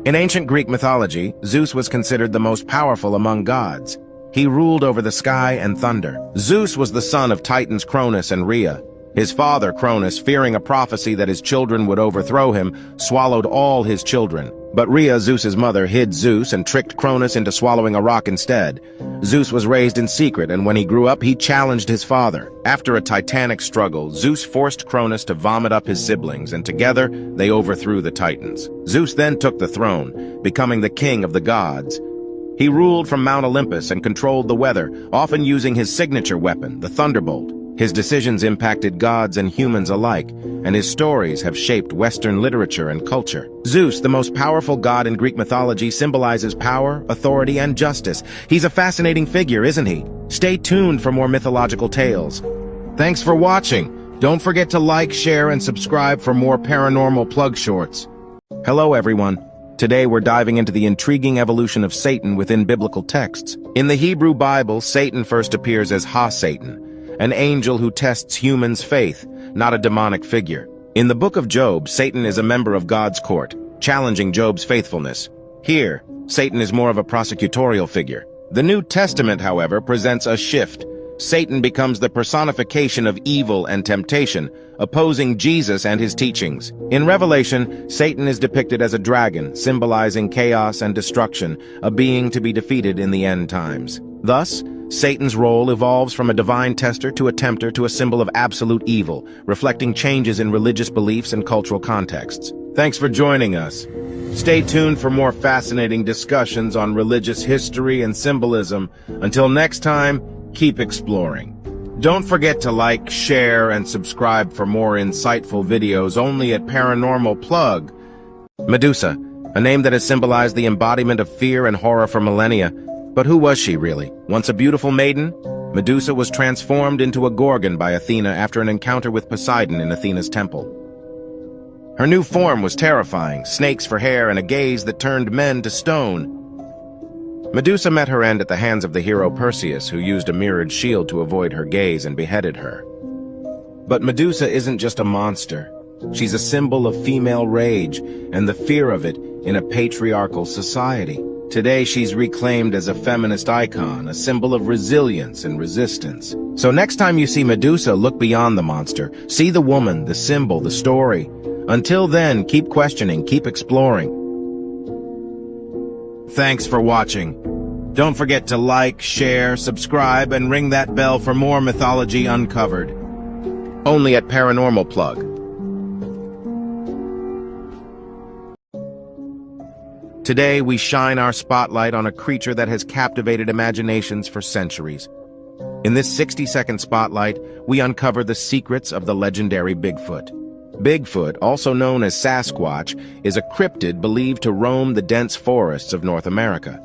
In ancient Greek mythology, Zeus was considered the most powerful among gods. He ruled over the sky and thunder. Zeus was the son of Titans Cronus and Rhea. His father, Cronus, fearing a prophecy that his children would overthrow him, swallowed all his children. But Rhea, Zeus's mother, hid Zeus and tricked Cronus into swallowing a rock instead. Zeus was raised in secret, and when he grew up, he challenged his father. After a titanic struggle, Zeus forced Cronus to vomit up his siblings, and together, they overthrew the Titans. Zeus then took the throne, becoming the king of the gods. He ruled from Mount Olympus and controlled the weather, often using his signature weapon, the thunderbolt. His decisions impacted gods and humans alike, and his stories have shaped Western literature and culture. Zeus, the most powerful god in Greek mythology, symbolizes power, authority, and justice. He's a fascinating figure, isn't he? Stay tuned for more mythological tales. Thanks for watching. Don't forget to like, share, and subscribe for more Paranormal Plug shorts. Hello, everyone. Today we're diving into the intriguing evolution of Satan within biblical texts. In the Hebrew Bible, Satan first appears as Ha-Satan, an angel who tests humans' faith, not a demonic figure. In the book of Job, Satan is a member of God's court, challenging Job's faithfulness. Here, Satan is more of a prosecutorial figure. The New Testament, however, presents a shift. Satan becomes the personification of evil and temptation, opposing Jesus and his teachings. In Revelation, Satan is depicted as a dragon, symbolizing chaos and destruction, a being to be defeated in the end times. Thus, Satan's role evolves from a divine tester to a tempter to a symbol of absolute evil, reflecting changes in religious beliefs and cultural contexts. Thanks for joining us. Stay tuned for more fascinating discussions on religious history and symbolism. Until next time, keep exploring. Don't forget to like, share, and subscribe for more insightful videos only at ParanormalPlug. Medusa, a name that has symbolized the embodiment of fear and horror for millennia. But who was she, really? Once a beautiful maiden, Medusa was transformed into a gorgon by Athena after an encounter with Poseidon in Athena's temple. Her new form was terrifying, snakes for hair and a gaze that turned men to stone. Medusa met her end at the hands of the hero Perseus, who used a mirrored shield to avoid her gaze and beheaded her. But Medusa isn't just a monster. She's a symbol of female rage and the fear of it in a patriarchal society. Today, she's reclaimed as a feminist icon, a symbol of resilience and resistance. So next time you see Medusa, look beyond the monster. See the woman, the symbol, the story. Until then, keep questioning, keep exploring. Thanks for watching. Don't forget to like, share, subscribe, and ring that bell for more mythology uncovered. Only at ParanormalPlug. Today, we shine our spotlight on a creature that has captivated imaginations for centuries. In this 60-second spotlight, we uncover the secrets of the legendary Bigfoot. Bigfoot, also known as Sasquatch, is a cryptid believed to roam the dense forests of North America.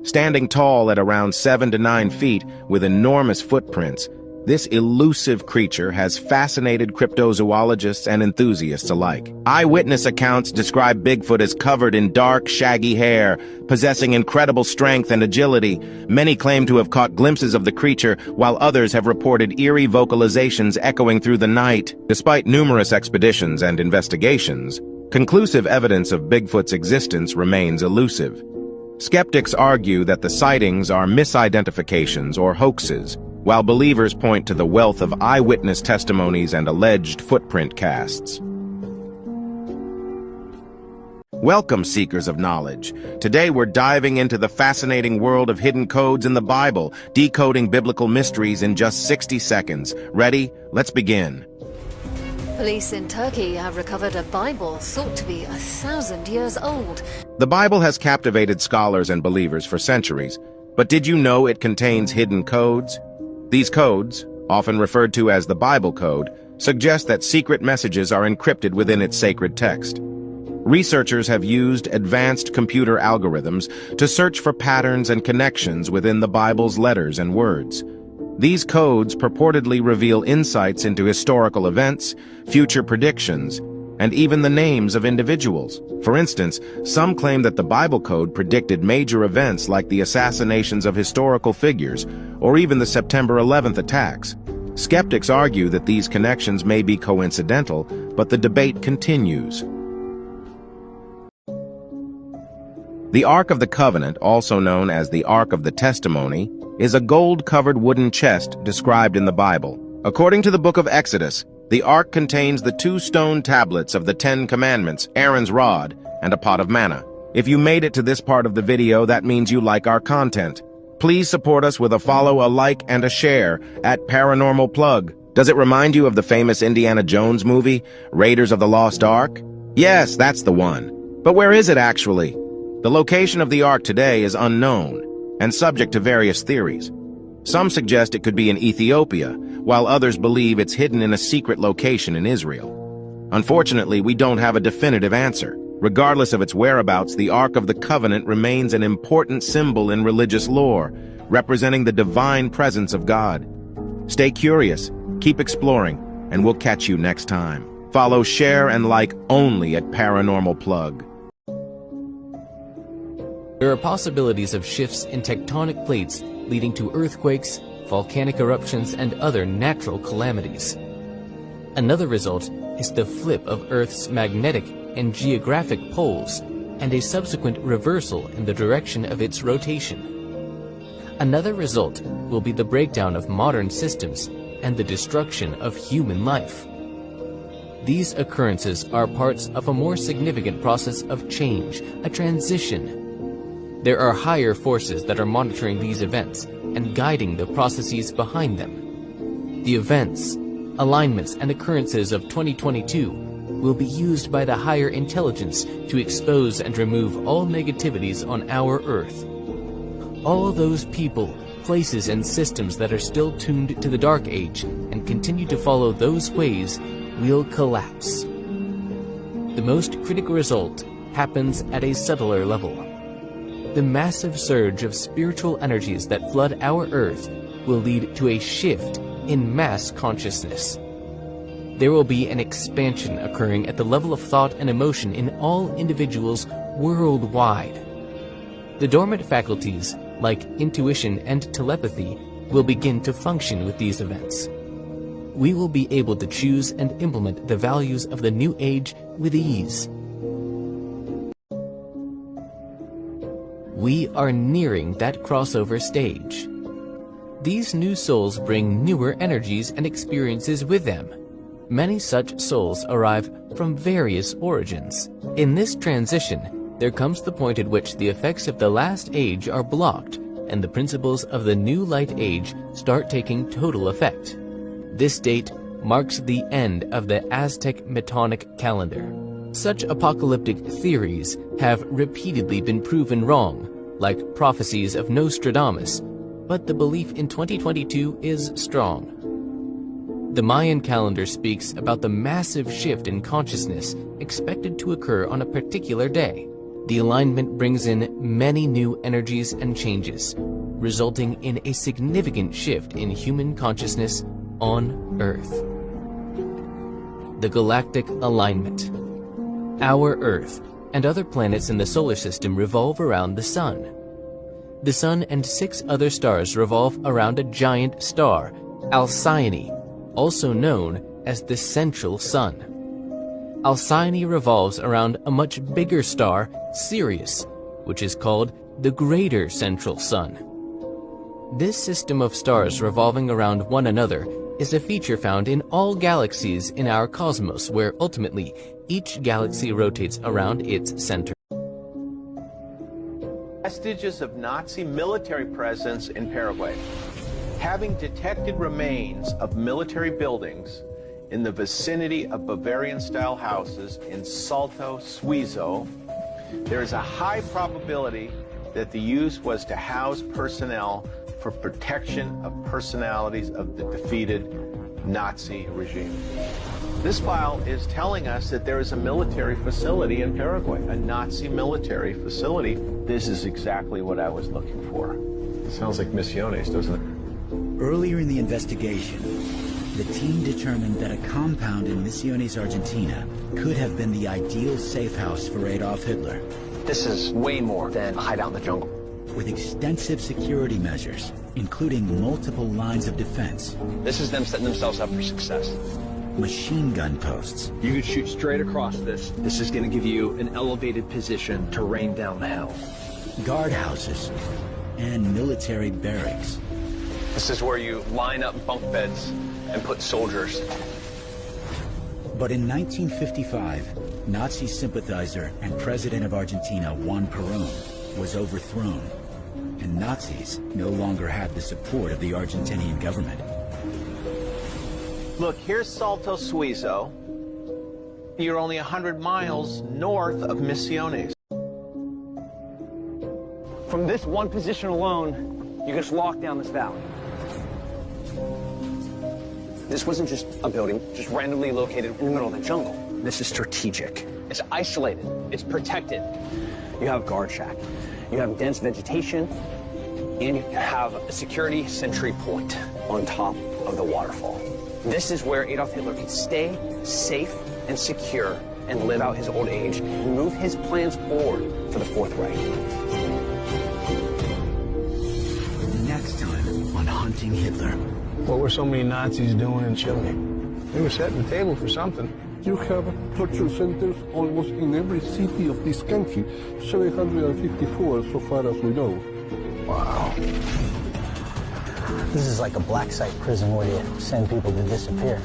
Standing tall at around 7 to 9 feet with enormous footprints, this elusive creature has fascinated cryptozoologists and enthusiasts alike. Eyewitness accounts describe Bigfoot as covered in dark, shaggy hair, possessing incredible strength and agility. Many claim to have caught glimpses of the creature, while others have reported eerie vocalizations echoing through the night. Despite numerous expeditions and investigations, conclusive evidence of Bigfoot's existence remains elusive. Skeptics argue that the sightings are misidentifications or hoaxes, while believers point to the wealth of eyewitness testimonies and alleged footprint casts. Welcome, seekers of knowledge. Today we're diving into the fascinating world of hidden codes in the Bible, decoding biblical mysteries in just 60 seconds. Ready? Let's begin. Police in Turkey have recovered a Bible thought to be 1,000 years old. The Bible has captivated scholars and believers for centuries, but did you know it contains hidden codes? These codes, often referred to as the Bible Code, suggest that secret messages are encrypted within its sacred text. Researchers have used advanced computer algorithms to search for patterns and connections within the Bible's letters and words. These codes purportedly reveal insights into historical events, future predictions, and even the names of individuals. For instance, some claim that the Bible Code predicted major events like the assassinations of historical figures, or even the September 11th attacks. Skeptics argue that these connections may be coincidental, but the debate continues. The Ark of the Covenant, also known as the Ark of the Testimony, is a gold-covered wooden chest described in the Bible. According to the book of Exodus, the Ark contains the 2 stone tablets of the 10 Commandments, Aaron's rod, and a pot of manna. If you made it to this part of the video, that means you like our content. Please support us with a follow, a like, and a share at ParanormalPlug. Does it remind you of the famous Indiana Jones movie, Raiders of the Lost Ark? Yes, that's the one. But where is it actually? The location of the Ark today is unknown and subject to various theories. Some suggest it could be in Ethiopia, while others believe it's hidden in a secret location in Israel. Unfortunately, we don't have a definitive answer. Regardless of its whereabouts, the Ark of the Covenant remains an important symbol in religious lore, representing the divine presence of God. Stay curious, keep exploring, and we'll catch you next time. Follow, share, and like only at ParanormalPlug. There are possibilities of shifts in tectonic plates leading to earthquakes, volcanic eruptions, and other natural calamities. Another result is the flip of Earth's magnetic and geographic poles and a subsequent reversal in the direction of its rotation. Another result will be the breakdown of modern systems and the destruction of human life. These occurrences are parts of a more significant process of change, a transition. There are higher forces that are monitoring these events and guiding the processes behind them. The events, alignments, and occurrences of 2022 will be used by the higher intelligence to expose and remove all negativities on our Earth. All those people, places, and systems that are still tuned to the Dark Age and continue to follow those ways will collapse. The most critical result happens at a subtler level. The massive surge of spiritual energies that flood our Earth will lead to a shift in mass consciousness. There will be an expansion occurring at the level of thought and emotion in all individuals worldwide. The dormant faculties, like intuition and telepathy, will begin to function with these events. We will be able to choose and implement the values of the new age with ease. We are nearing that crossover stage. These new souls bring newer energies and experiences with them. Many such souls arrive from various origins. In this transition, there comes the point at which the effects of the last age are blocked and the principles of the new light age start taking total effect. This date marks the end of the Aztec Metonic calendar. Such apocalyptic theories have repeatedly been proven wrong, like prophecies of Nostradamus, but the belief in 2022 is strong. The Mayan calendar speaks about the massive shift in consciousness expected to occur on a particular day. The alignment brings in many new energies and changes, resulting in a significant shift in human consciousness on Earth. The Galactic Alignment. Our Earth and other planets in the solar system revolve around the Sun. The Sun and 6 other stars revolve around a giant star, Alcyone, also known as the Central Sun. Alcyone revolves around a much bigger star, Sirius, which is called the Greater Central Sun. This system of stars revolving around one another is a feature found in all galaxies in our cosmos, where ultimately each galaxy rotates around its center. Vestiges of Nazi military presence in Paraguay. Having detected remains of military buildings in the vicinity of Bavarian-style houses in Salto Suizo, there is a high probability that the use was to house personnel for protection of personalities of the defeated Nazi regime. This file is telling us that there is a military facility in Paraguay, a Nazi military facility. This is exactly what I was looking for. It sounds like Misiones, doesn't it? Earlier in the investigation, the team determined that a compound in Misiones, Argentina could have been the ideal safe house for Adolf Hitler. This is way more than a hideout in the jungle. With extensive security measures, including multiple lines of defense. This is them setting themselves up for success. machine gun posts. You could shoot straight across this. This is going to give you an elevated position to rain down hell. Guardhouses and military barracks. This is where you line up bunk beds and put soldiers. But in 1955, Nazi sympathizer and president of Argentina, Juan Perón, was overthrown, and Nazis no longer had the support of the Argentinian government. Look, here's Salto Suizo. You're only 100 miles north of Misiones. From this one position alone, you can just lock down this valley. This wasn't just a building, just randomly located in the middle of the jungle. This is strategic. It's isolated. It's protected. You have guard shack. You have dense vegetation, and you have a security sentry point on top of the waterfall. This is where Adolf Hitler could stay safe and secure and live out his old age and move his plans forward for the Fourth Reich. Next time on Hunting Hitler. What were so many Nazis doing in Chile? They were setting the table for something. You have torture centers almost in every city of this country, 754 so far as we know. Wow. This is like a black site prison where you send people to disappear.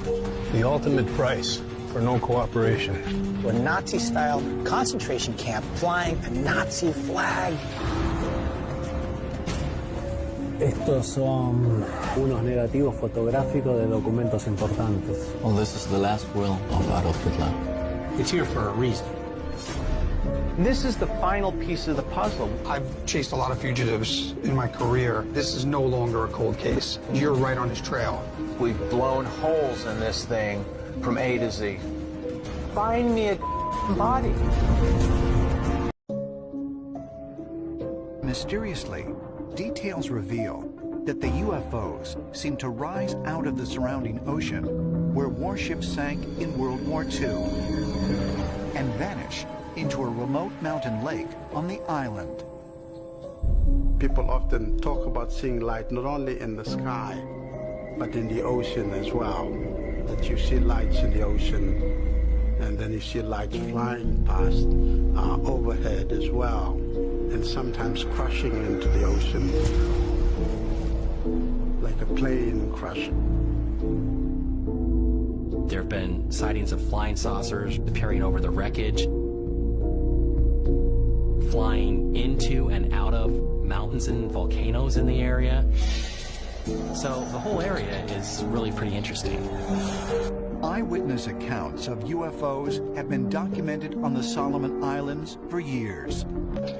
The ultimate price for no cooperation. A Nazi-style concentration camp flying a Nazi flag. Estos son unos negativos fotográficos de documentos importantes. Well, this is the last will of Adolf Hitler. It's here for a reason. This is the final piece of the puzzle. I've chased a lot of fugitives in my career. This is no longer a cold case. You're right on his trail. We've blown holes in this thing from A to Z. Find me a body. Mysteriously, details reveal that the UFOs seem to rise out of the surrounding ocean where warships sank in World War II and vanish into a remote mountain lake on the island. People often talk about seeing light not only in the sky, but in the ocean as well. That you see lights in the ocean, and then you see lights flying past overhead as well, and sometimes crushing into the ocean, like a plane crushing. There have been sightings of flying saucers appearing over the wreckage, flying into and out of mountains and volcanoes in the area. So the whole area is really pretty interesting. Eyewitness accounts of UFOs have been documented on the Solomon Islands for years.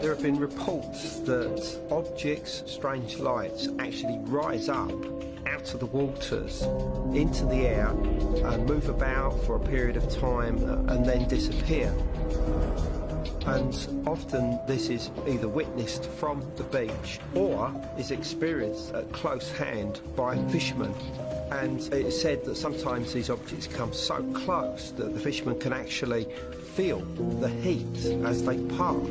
There have been reports that objects, strange lights, actually rise up out of the waters into the air and move about for a period of time and then disappear. And often this is either witnessed from the beach or is experienced at close hand by fishermen. And it's said that sometimes these objects come so close that the fishermen can actually feel the heat as they pass.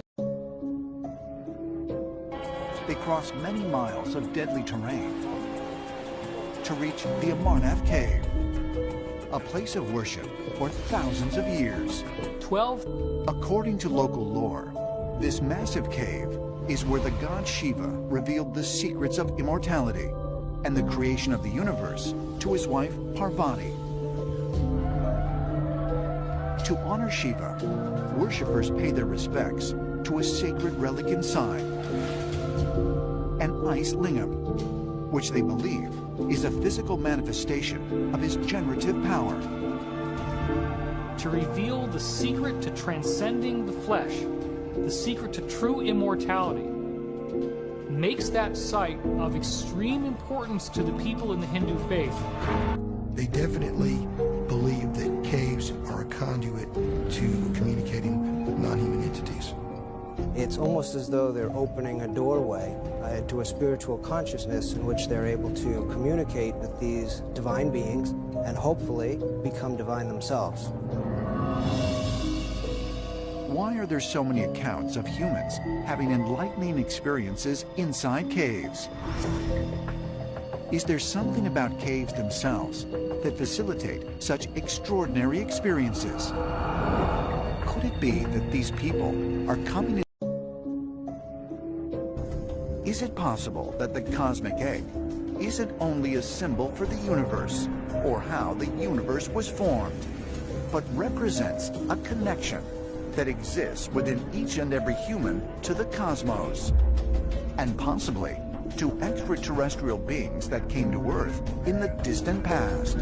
They cross many miles of deadly terrain to reach the Amarnath Cave, a place of worship for thousands of years. 12? According to local lore, this massive cave is where the god Shiva revealed the secrets of immortality and the creation of the universe to his wife Parvati. To honor Shiva, worshippers pay their respects to a sacred relic inside, an ice lingam, which they believe is a physical manifestation of his generative power. To reveal the secret to transcending the flesh, the secret to true immortality, makes that site of extreme importance to the people in the Hindu faith. They definitely believe that caves are a conduit to communicating with non-human entities. It's almost as though they're opening a doorway to a spiritual consciousness in which they're able to communicate with these divine beings and hopefully become divine themselves. Why are there so many accounts of humans having enlightening experiences inside caves? Is there something about caves themselves that facilitate such extraordinary experiences? Could it be that these people are coming in? Is it possible that the cosmic egg isn't only a symbol for the universe or how the universe was formed, but represents a connection that exists within each and every human to the cosmos, and possibly to extraterrestrial beings that came to Earth in the distant past?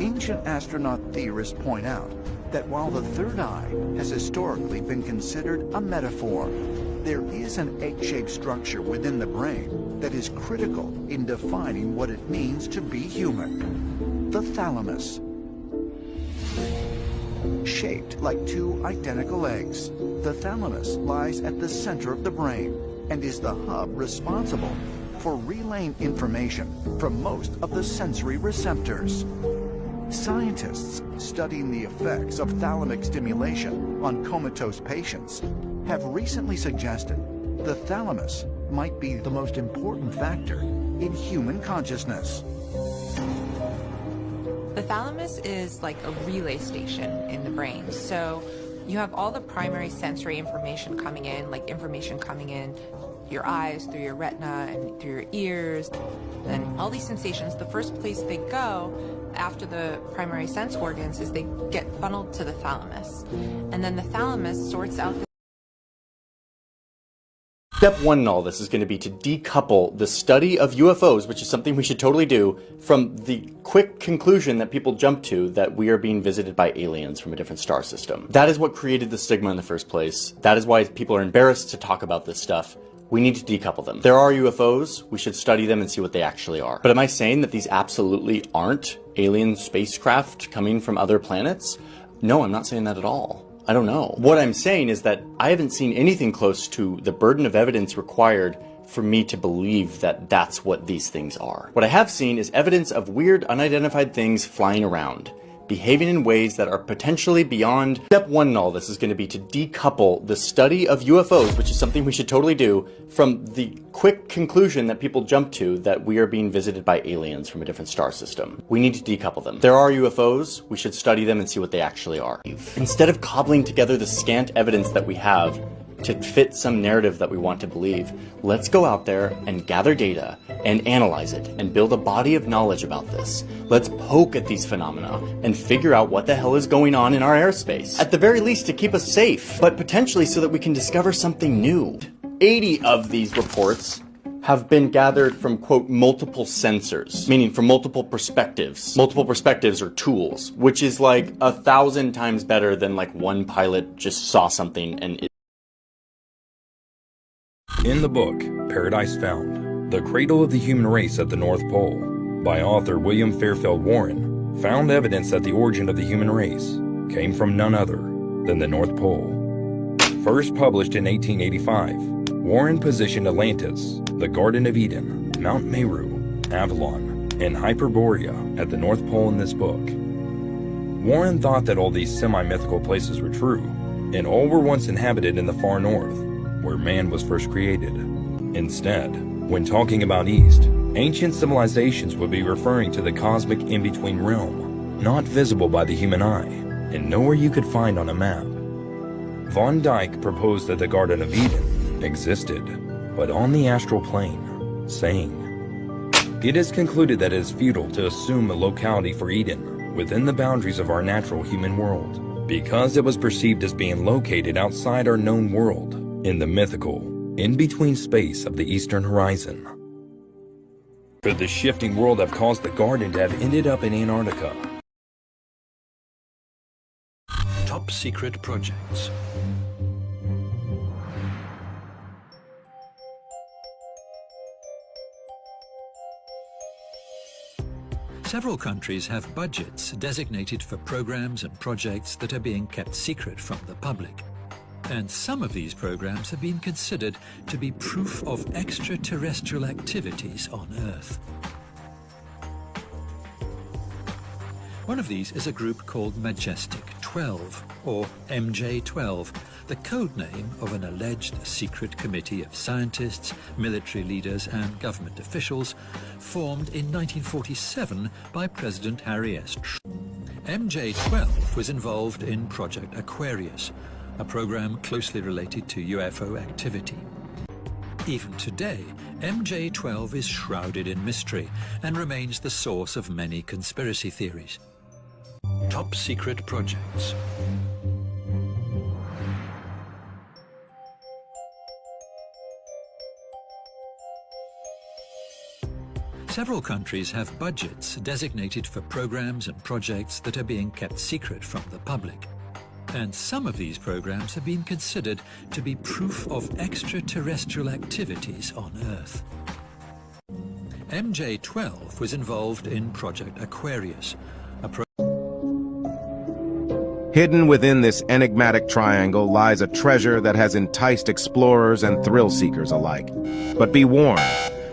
Ancient astronaut theorists point out that while the third eye has historically been considered a metaphor, there is an egg-shaped structure within the brain that is critical in defining what it means to be human: the thalamus. Shaped like two identical eggs, the thalamus lies at the center of the brain and is the hub responsible for relaying information from most of the sensory receptors. Scientists studying the effects of thalamic stimulation on comatose patients have recently suggested the thalamus might be the most important factor in human consciousness. The thalamus is like a relay station in the brain. So you have all the primary sensory information coming in, like information coming in your eyes, through your retina, and through your ears. And all these sensations, the first place they go after the primary sense organs is they get funneled to the thalamus. And then the thalamus sorts out the Step one in all this is going to be to decouple the study of UFOs, which is something we should totally do, from the quick conclusion that people jump to that we are being visited by aliens from a different star system. That is what created the stigma in the first place. That is why people are embarrassed to talk about this stuff. We need to decouple them. There are UFOs, we should study them and see what they actually are. But am I saying that these absolutely aren't alien spacecraft coming from other planets? No, I'm not saying that at all. I don't know. What I'm saying is that I haven't seen anything close to the burden of evidence required for me to believe that that's what these things are. What I have seen is evidence of weird, unidentified things flying around, behaving in ways that are potentially beyond. Step one in all this is going to be to decouple the study of UFOs, which is something we should totally do, from the quick conclusion that people jump to that we are being visited by aliens from a different star system. We need to decouple them. There are UFOs, we should study them and see what they actually are. Instead of cobbling together the scant evidence that we have to fit some narrative that we want to believe, let's go out there and gather data and analyze it and build a body of knowledge about this. Let's poke at these phenomena and figure out what the hell is going on in our airspace. At the very least to keep us safe, but potentially so that we can discover something new. 80 of these reports have been gathered from, quote, multiple sensors, meaning from multiple perspectives. Multiple perspectives are tools, which is like 1,000 times better than like one pilot just saw something and In the book, Paradise Found, The Cradle of the Human Race at the North Pole, by author William Fairfield Warren, found evidence that the origin of the human race came from none other than the North Pole. First published in 1885, Warren positioned Atlantis, the Garden of Eden, Mount Meru, Avalon, and Hyperborea at the North Pole in this book. Warren thought that all these semi-mythical places were true, and all were once inhabited in the far north, where man was first created. Instead, when talking about East, ancient civilizations would be referring to the cosmic in-between realm, not visible by the human eye, and nowhere you could find on a map. Von Dyck proposed that the Garden of Eden existed, but on the astral plane, saying, "It is concluded that it is futile to assume a locality for Eden within the boundaries of our natural human world, because it was perceived as being located outside our known world, in the mythical, in-between space of the eastern horizon." Could the shifting world have caused the garden to have ended up in Antarctica? Top secret projects. Several countries have budgets designated for programs and projects that are being kept secret from the public. And some of these programs have been considered to be proof of extraterrestrial activities on Earth. One of these is a group called Majestic 12. MJ-12, or MJ-12, the code name of an alleged secret committee of scientists, military leaders and government officials formed in 1947 by President Harry S. MJ-12 was involved in Project Aquarius, a program closely related to UFO activity. Even today, MJ-12 is shrouded in mystery and remains the source of many conspiracy theories. Top secret projects. Several countries have budgets designated for programs and projects that are being kept secret from the public. And some of these programs have been considered to be proof of extraterrestrial activities on Earth. MJ-12 was involved in Project Aquarius, Hidden within this enigmatic triangle lies a treasure that has enticed explorers and thrill-seekers alike. But be warned,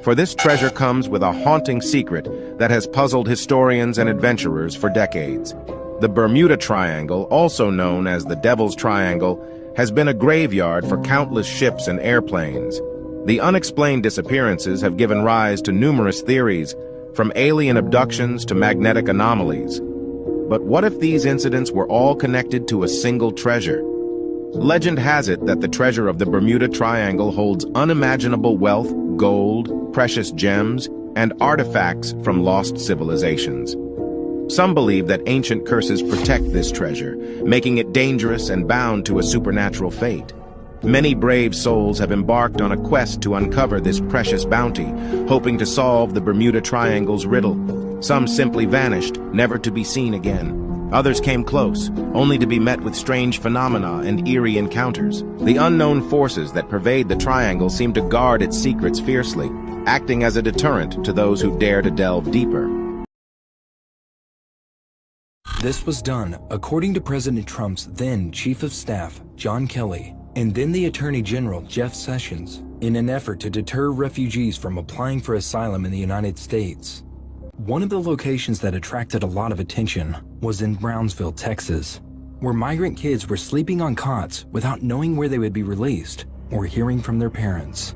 for this treasure comes with a haunting secret that has puzzled historians and adventurers for decades. The Bermuda Triangle, also known as the Devil's Triangle, has been a graveyard for countless ships and airplanes. The unexplained disappearances have given rise to numerous theories, from alien abductions to magnetic anomalies. But what if these incidents were all connected to a single treasure? Legend has it that the treasure of the Bermuda Triangle holds unimaginable wealth, gold, precious gems, and artifacts from lost civilizations. Some believe that ancient curses protect this treasure, making it dangerous and bound to a supernatural fate. Many brave souls have embarked on a quest to uncover this precious bounty, hoping to solve the Bermuda Triangle's riddle. Some simply vanished, never to be seen again. Others came close, only to be met with strange phenomena and eerie encounters. The unknown forces that pervade the triangle seem to guard its secrets fiercely, acting as a deterrent to those who dare to delve deeper. This was done according to President Trump's then Chief of Staff, John Kelly, and then the Attorney General, Jeff Sessions, in an effort to deter refugees from applying for asylum in the United States. One of the locations that attracted a lot of attention was in Brownsville, Texas, where migrant kids were sleeping on cots without knowing where they would be released or hearing from their parents.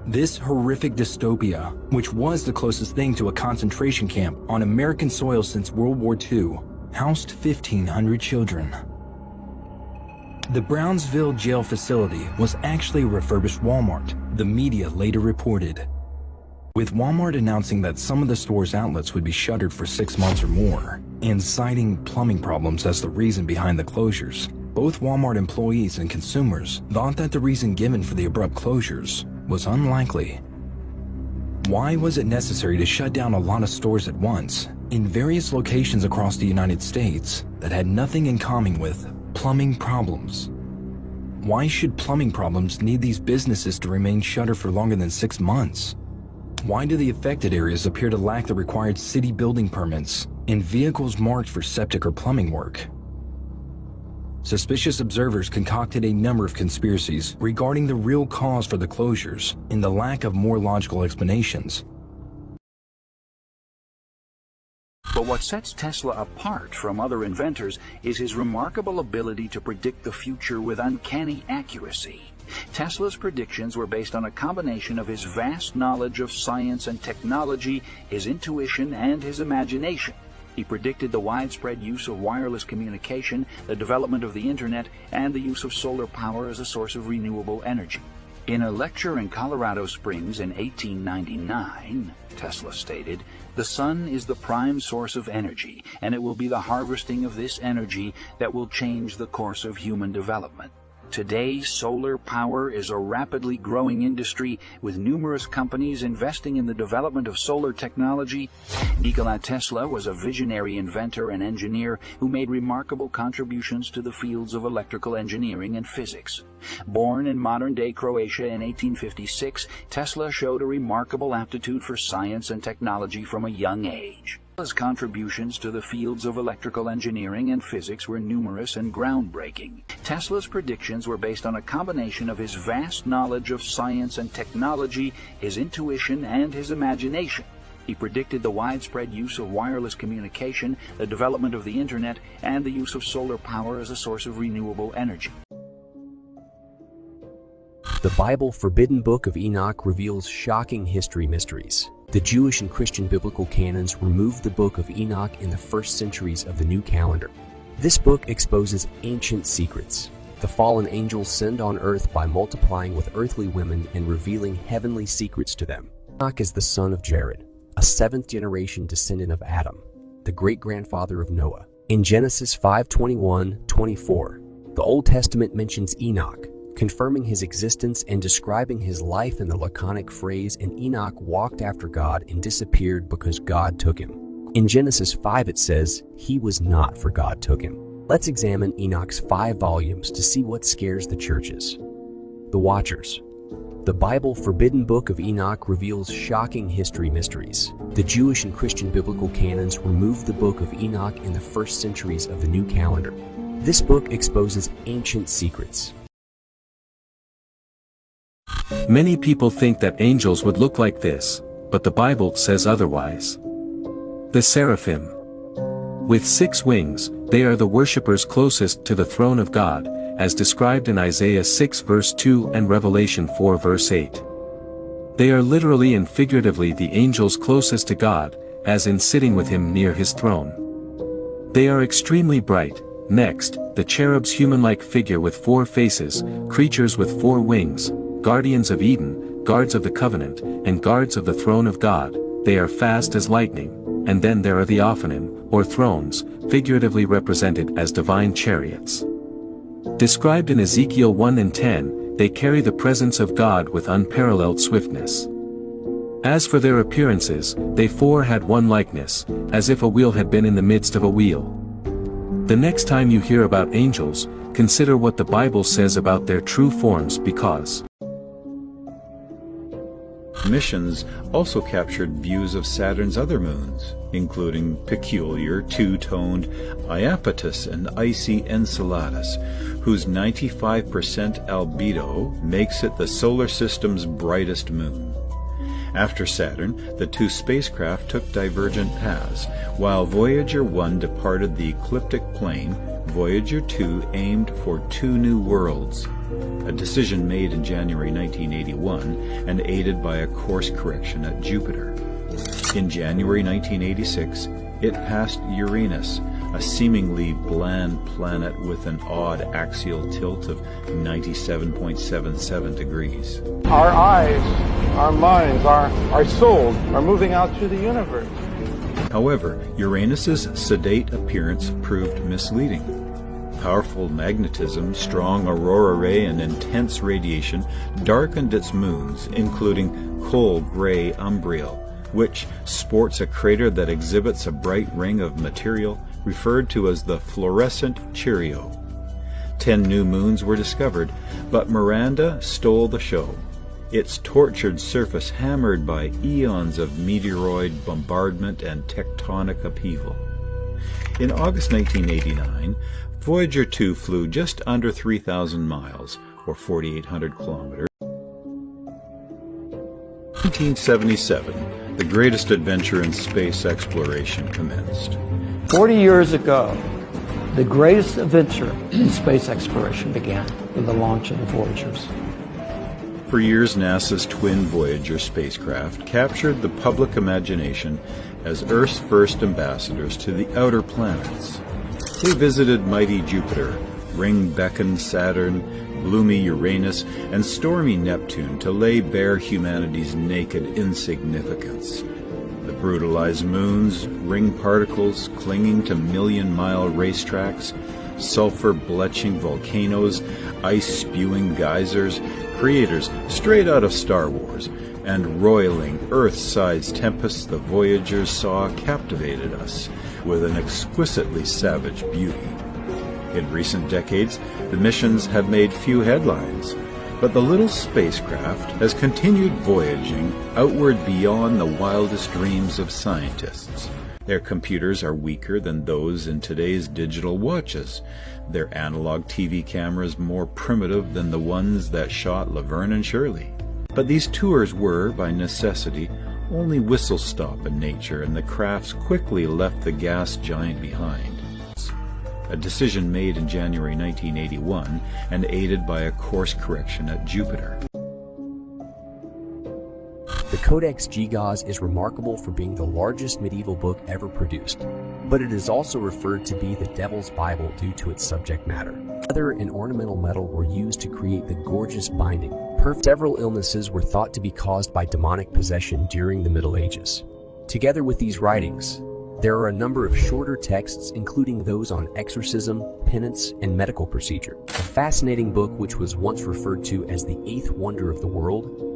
This horrific dystopia, which was the closest thing to a concentration camp on American soil since World War II, housed 1,500 children. The Brownsville jail facility was actually a refurbished Walmart, the media later reported. With Walmart announcing that some of the store's outlets would be shuttered for 6 months or more, and citing plumbing problems as the reason behind the closures, both Walmart employees and consumers thought that the reason given for the abrupt closures was unlikely. Why was it necessary to shut down a lot of stores at once in various locations across the United States that had nothing in common with plumbing problems? Why should plumbing problems need these businesses to remain shuttered for longer than 6 months? Why do the affected areas appear to lack the required city building permits and vehicles marked for septic or plumbing work? Suspicious observers concocted a number of conspiracies regarding the real cause for the closures and the lack of more logical explanations. But what sets Tesla apart from other inventors is his remarkable ability to predict the future with uncanny accuracy. Tesla's predictions were based on a combination of his vast knowledge of science and technology, his intuition, and his imagination. He predicted the widespread use of wireless communication, the development of the internet, and the use of solar power as a source of renewable energy. In a lecture in Colorado Springs in 1899, Tesla stated, "The sun is the prime source of energy, and it will be the harvesting of this energy that will change the course of human development." Today, solar power is a rapidly growing industry, with numerous companies investing in the development of solar technology. Nikola Tesla was a visionary inventor and engineer who made remarkable contributions to the fields of electrical engineering and physics. Born in modern-day Croatia in 1856, Tesla showed a remarkable aptitude for science and technology from a young age. Tesla's contributions to the fields of electrical engineering and physics were numerous and groundbreaking. Tesla's predictions were based on a combination of his vast knowledge of science and technology, his intuition, and his imagination. He predicted the widespread use of wireless communication, the development of the internet, and the use of solar power as a source of renewable energy. The Bible Forbidden Book of Enoch reveals shocking history mysteries. The Jewish and Christian biblical canons removed the Book of Enoch in the first centuries of the new calendar. This book exposes ancient secrets. The fallen angels sinned on earth by multiplying with earthly women and revealing heavenly secrets to them. Enoch is the son of Jared, a seventh-generation descendant of Adam, the great-grandfather of Noah. In Genesis 5:21-24, the Old Testament mentions Enoch, confirming his existence and describing his life in the laconic phrase, "And Enoch walked after God and disappeared because God took him." In Genesis 5 it says, "He was not, for God took him." Let's examine Enoch's 5 volumes to see what scares the churches. The Watchers. The Bible Forbidden Book of Enoch reveals shocking history mysteries. The Jewish and Christian biblical canons removed the Book of Enoch in the first centuries of the new calendar. This book exposes ancient secrets. Many people think that angels would look like this, but the Bible says otherwise. The Seraphim. With 6 wings, they are the worshippers closest to the throne of God, as described in Isaiah 6 verse 2 and Revelation 4 verse 8. They are literally and figuratively the angels closest to God, as in sitting with him near his throne. They are extremely bright. Next, the cherub's human-like figure with 4 faces, creatures with 4 wings, guardians of Eden, guards of the covenant, and guards of the throne of God. They are fast as lightning. And then there are the Ophanim, or thrones, figuratively represented as divine chariots. Described in Ezekiel 1 and 10, they carry the presence of God with unparalleled swiftness. As for their appearances, they 4 had one likeness, as if a wheel had been in the midst of a wheel. The next time you hear about angels, consider what the Bible says about their true forms, because missions also captured views of Saturn's other moons, including peculiar, 2-toned Iapetus and icy Enceladus, whose 95% albedo makes it the solar system's brightest moon. After Saturn, the 2 spacecraft took divergent paths. While Voyager 1 departed the ecliptic plane, Voyager 2 aimed for 2 new worlds, a decision made in January 1981 and aided by a course correction at Jupiter. In January 1986, it passed Uranus, a seemingly bland planet with an odd axial tilt of 97.77 degrees. Our eyes, our minds, our souls are moving out through the universe. However, Uranus's sedate appearance proved misleading. Powerful magnetism, strong aurora ray, and intense radiation darkened its moons, including coal gray Umbriel, which sports a crater that exhibits a bright ring of material referred to as the fluorescent Cheerio. 10 new moons were discovered, but Miranda stole the show. Its tortured surface hammered by eons of meteoroid bombardment and tectonic upheaval. In August 1989, Voyager 2 flew just under 3,000 miles, or 4,800 kilometers. In 1977, the greatest adventure in space exploration commenced. 40 years ago, the greatest adventure in space exploration began with the launch of the Voyagers. For years, NASA's twin Voyager spacecraft captured the public imagination as Earth's first ambassadors to the outer planets. They visited mighty Jupiter, ring-beckoned Saturn, gloomy Uranus, and stormy Neptune to lay bare humanity's naked insignificance. The brutalized moons, ring particles clinging to million-mile racetracks, sulfur-bletching volcanoes, ice-spewing geysers, creators straight out of Star Wars, and roiling Earth-sized tempests the Voyagers saw captivated us with an exquisitely savage beauty. In recent decades, the missions have made few headlines, but the little spacecraft has continued voyaging outward beyond the wildest dreams of scientists. Their computers are weaker than those in today's digital watches, their analog TV cameras more primitive than the ones that shot Laverne and Shirley. But these tours were, by necessity, only whistle-stop in nature, and the crafts quickly left the gas giant behind. A decision made in January 1981 and aided by a course correction at Jupiter. The Codex Gigas is remarkable for being the largest medieval book ever produced, but it is also referred to be the Devil's Bible due to its subject matter. Leather and ornamental metal were used to create the gorgeous binding. Several illnesses were thought to be caused by demonic possession during the Middle Ages. Together with these writings, there are a number of shorter texts, including those on exorcism, penance, and medical procedure. A fascinating book, which was once referred to as the eighth wonder of the world,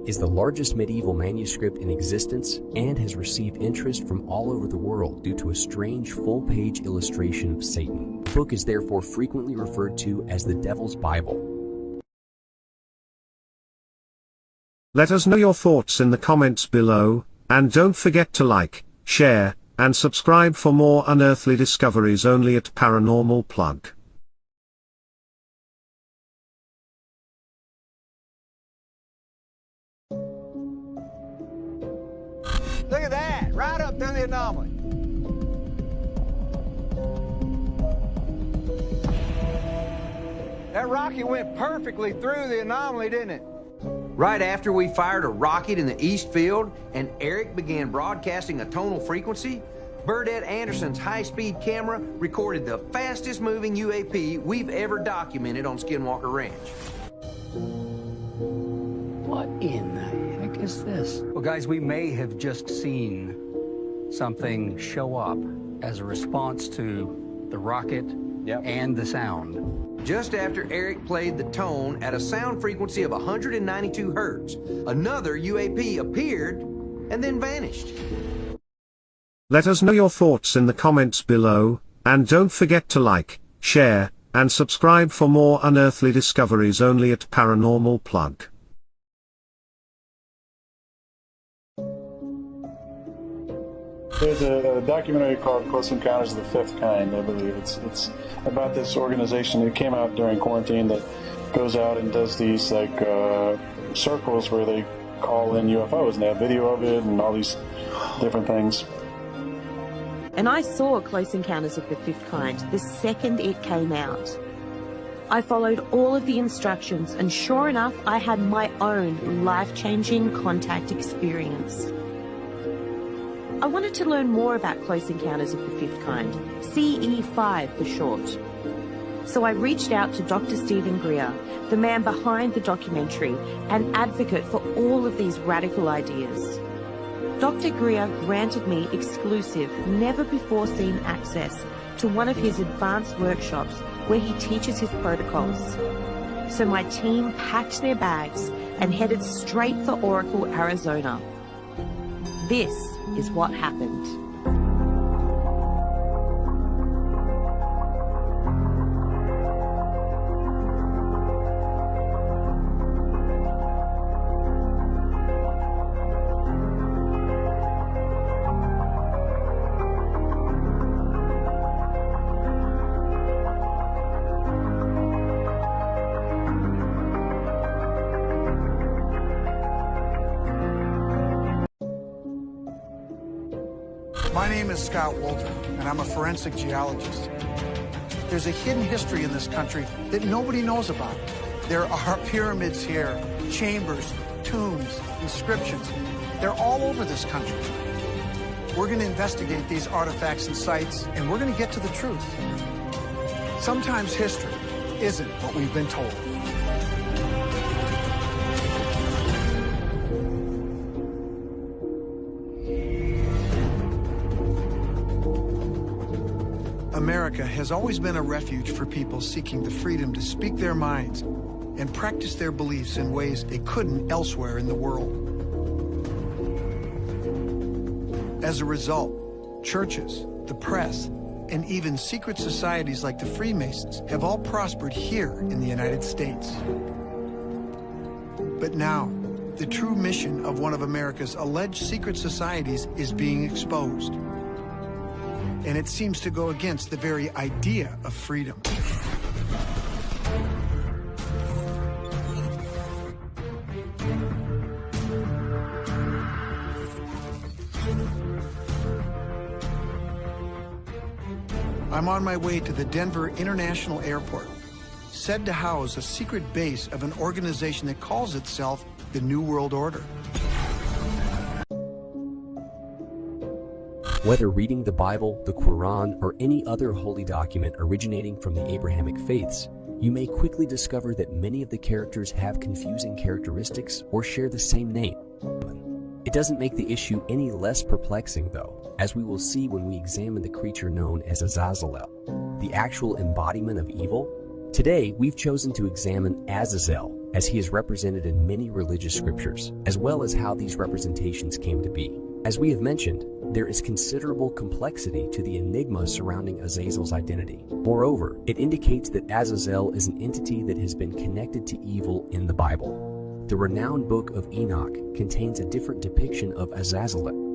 is the largest medieval manuscript in existence and has received interest from all over the world due to a strange full-page illustration of Satan. The book is therefore frequently referred to as the Devil's Bible. Let us know your thoughts in the comments below, and don't forget to like, share, and subscribe for more unearthly discoveries only at ParanormalPlug. Look at that, right up through the anomaly. That rocket went perfectly through the anomaly, didn't it? Right after we fired a rocket in the east field and Eric began broadcasting a tonal frequency, Burdette Anderson's high-speed camera recorded the fastest moving UAP we've ever documented on Skinwalker Ranch. What in the heck is this? Well, guys, we may have just seen something show up as a response to the rocket and the sound. Just after Eric played the tone at a sound frequency of 192 hertz, another UAP appeared and then vanished. Let us know your thoughts in the comments below, and don't forget to like, share, and subscribe for more unearthly discoveries only at ParanormalPlug. There's a documentary called Close Encounters of the Fifth Kind, I believe. It's about this organization that came out during quarantine that goes out and does these like circles where they call in UFOs, and they have video of it and all these different things. And I saw Close Encounters of the Fifth Kind the second it came out. I followed all of the instructions, and sure enough, I had my own life-changing contact experience. I wanted to learn more about Close Encounters of the Fifth Kind, CE5 for short. So I reached out to Dr. Stephen Greer, the man behind the documentary and advocate for all of these radical ideas. Dr. Greer granted me exclusive, never-before-seen access to one of his advanced workshops where he teaches his protocols. So my team packed their bags and headed straight for Oracle, Arizona. This is what happened. My name is Scott Wolter, and I'm a forensic geologist. There's a hidden history in this country that nobody knows about. There are pyramids here, chambers, tombs, inscriptions. They're all over this country. We're going to investigate these artifacts and sites, and we're going to get to the truth. Sometimes history isn't what we've been told. America has always been a refuge for people seeking the freedom to speak their minds and practice their beliefs in ways they couldn't elsewhere in the world. As a result, churches, the press, and even secret societies like the Freemasons have all prospered here in the United States. But now, the true mission of one of America's alleged secret societies is being exposed. And it seems to go against the very idea of freedom. I'm on my way to the Denver International Airport, said to house a secret base of an organization that calls itself the New World Order. Whether reading the Bible, the Quran, or any other holy document originating from the Abrahamic faiths, you may quickly discover that many of the characters have confusing characteristics or share the same name. It doesn't make the issue any less perplexing, though, as we will see when we examine the creature known as Azazel, the actual embodiment of evil. Today, we've chosen to examine Azazel, as he is represented in many religious scriptures, as well as how these representations came to be. As we have mentioned, there is considerable complexity to the enigma surrounding Azazel's identity. Moreover, it indicates that Azazel is an entity that has been connected to evil in the Bible. The renowned book of Enoch contains a different depiction of Azazel.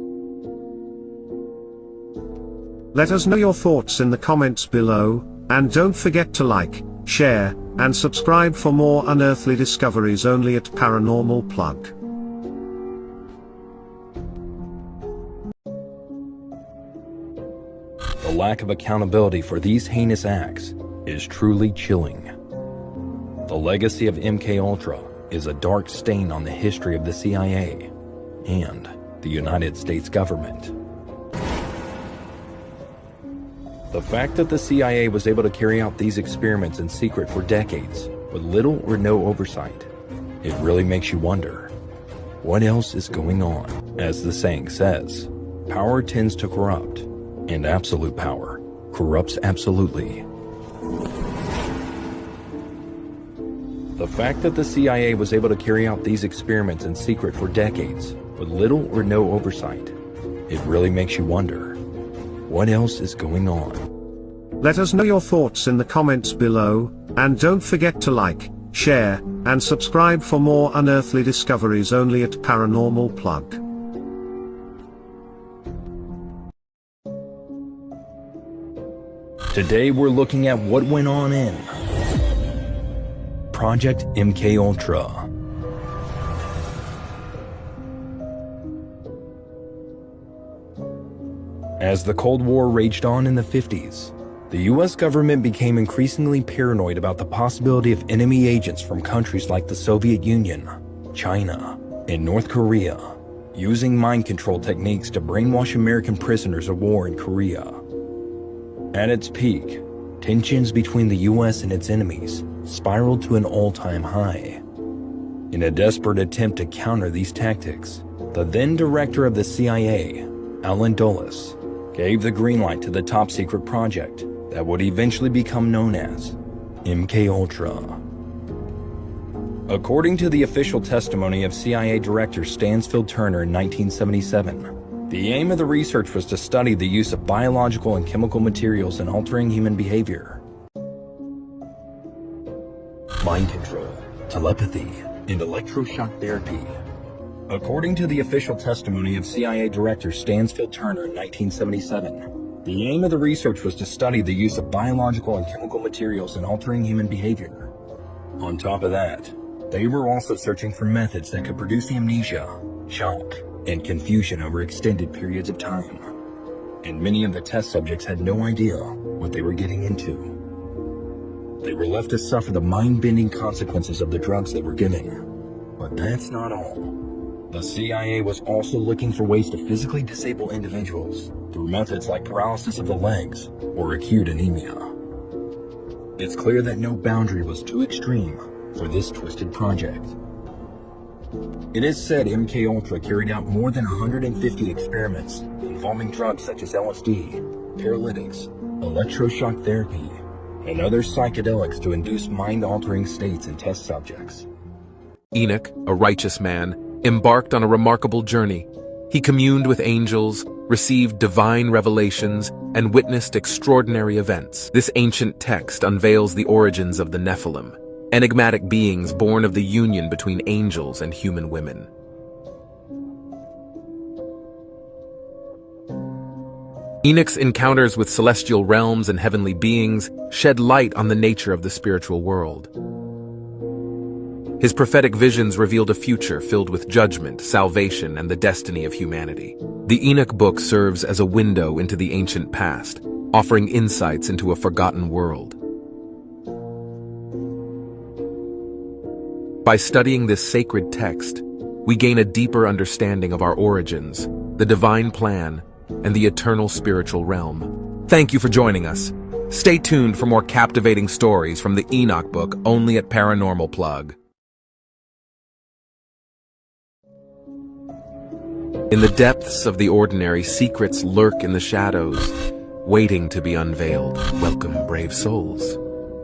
Let us know your thoughts in the comments below, and don't forget to like, share, and subscribe for more unearthly discoveries only at ParanormalPlug. The lack of accountability for these heinous acts is truly chilling. The legacy of MKUltra is a dark stain on the history of the CIA and the United States government. The fact that the CIA was able to carry out these experiments in secret for decades with little or no oversight, it really makes you wonder, what else is going on? As the saying says, power tends to corrupt, and absolute power corrupts absolutely. The fact that the CIA was able to carry out these experiments in secret for decades with little or no oversight, it really makes you wonder, what else is going on? Let us know your thoughts in the comments below, and don't forget to like, share, and subscribe for more unearthly discoveries only at ParanormalPlug. Today we're looking at what went on in Project MKUltra. As the Cold War raged on in the 50s, the US government became increasingly paranoid about the possibility of enemy agents from countries like the Soviet Union, China, and North Korea, using mind control techniques to brainwash American prisoners of war in Korea. At its peak, tensions between the US and its enemies spiraled to an all-time high. In a desperate attempt to counter these tactics, the then director of the CIA, Allen Dulles, gave the green light to the top-secret project that would eventually become known as MKUltra. According to the official testimony of CIA Director Stansfield Turner in 1977, the aim of the research was to study the use of biological and chemical materials in altering human behavior. Mind control, telepathy, and electroshock therapy. According to the official testimony of CIA Director Stansfield Turner in 1977, the aim of the research was to study the use of biological and chemical materials in altering human behavior. On top of that, they were also searching for methods that could produce amnesia, shock, and confusion over extended periods of time. And many of the test subjects had no idea what they were getting into. They were left to suffer the mind-bending consequences of the drugs they were given. But that's not all. The CIA was also looking for ways to physically disable individuals through methods like paralysis of the legs or acute anemia. It's clear that no boundary was too extreme for this twisted project. It is said MKUltra carried out more than 150 experiments involving drugs such as LSD, paralytics, electroshock therapy, and other psychedelics to induce mind-altering states in test subjects. Enoch, a righteous man, embarked on a remarkable journey. He communed with angels, received divine revelations, and witnessed extraordinary events. This ancient text unveils the origins of the Nephilim, enigmatic beings born of the union between angels and human women. Enoch's encounters with celestial realms and heavenly beings shed light on the nature of the spiritual world. His prophetic visions revealed a future filled with judgment, salvation, and the destiny of humanity. The Enoch book serves as a window into the ancient past, offering insights into a forgotten world. By studying this sacred text, we gain a deeper understanding of our origins, the divine plan, and the eternal spiritual realm. Thank you for joining us. Stay tuned for more captivating stories from the Enoch book only at ParanormalPlug. In the depths of the ordinary, secrets lurk in the shadows, waiting to be unveiled. Welcome, brave souls.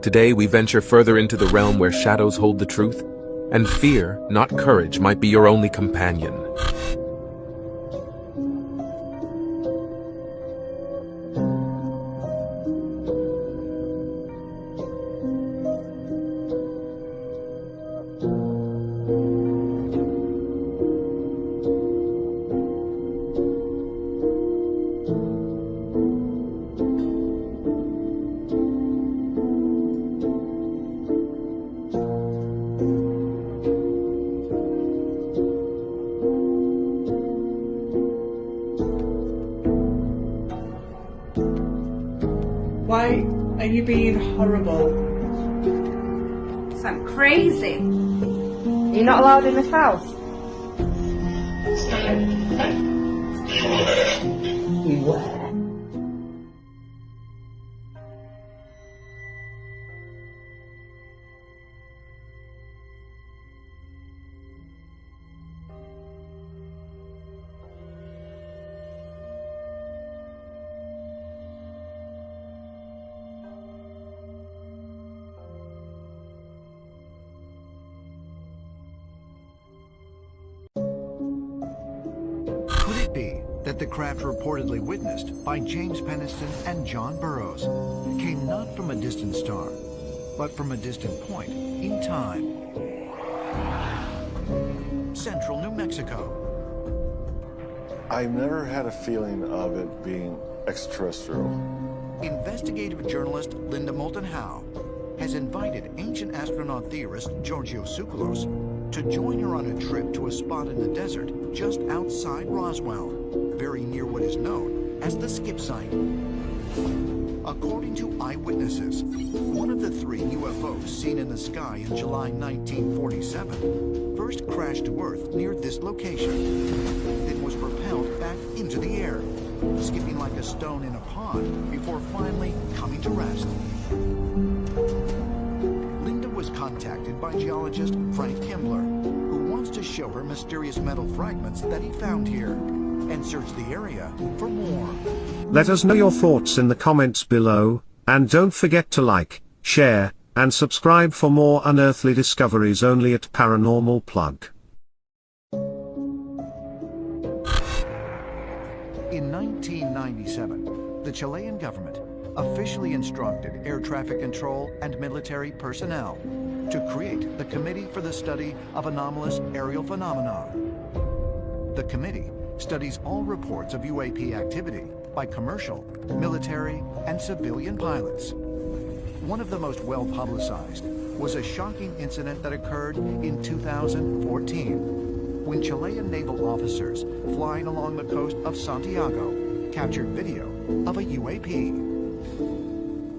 Today we venture further into the realm where shadows hold the truth, and fear, not courage, might be your only companion. Why are you being horrible? So I'm crazy. You're not allowed in this house. Beware. Could it be that the craft reportedly witnessed by James Peniston and John Burroughs came not from a distant star, but from a distant point in time? Central New Mexico. I've never had a feeling of it being extraterrestrial. Investigative journalist Linda Moulton Howe has invited ancient astronaut theorist Giorgio Tsoukalos to join her on a trip to a spot in the desert just outside Roswell, very near what is known as the skip site. According to eyewitnesses, one of the 3 UFOs seen in the sky in July 1947 first crashed to Earth near this location, then was propelled back into the air, skipping like a stone in a pond before finally coming to rest. Linda was contacted by geologist Frank Kimbler, who wants to show her mysterious metal fragments that he found here, and search the area for more. Let us know your thoughts in the comments below, and don't forget to like, share, and subscribe for more unearthly discoveries only at ParanormalPlug. In 1997, the Chilean government officially instructed air traffic control and military personnel to create the Committee for the Study of Anomalous Aerial Phenomena. The committee studies all reports of UAP activity by commercial, military, and civilian pilots. One of the most well-publicized was a shocking incident that occurred in 2014 when Chilean naval officers flying along the coast of Santiago captured video of a UAP.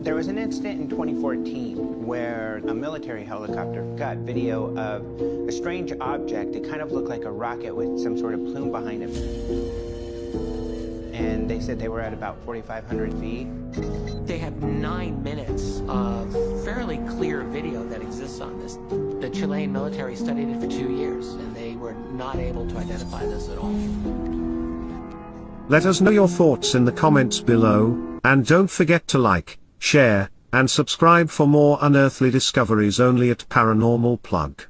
There was an incident in 2014 where a military helicopter got video of a strange object. It kind of looked like a rocket with some sort of plume behind it. And they said they were at about 4,500 feet. They have 9 minutes of fairly clear video that exists on this. The Chilean military studied it for 2 years, and they were not able to identify this at all. Let us know your thoughts in the comments below, and don't forget to like, share, and subscribe for more unearthly discoveries only at ParanormalPlug.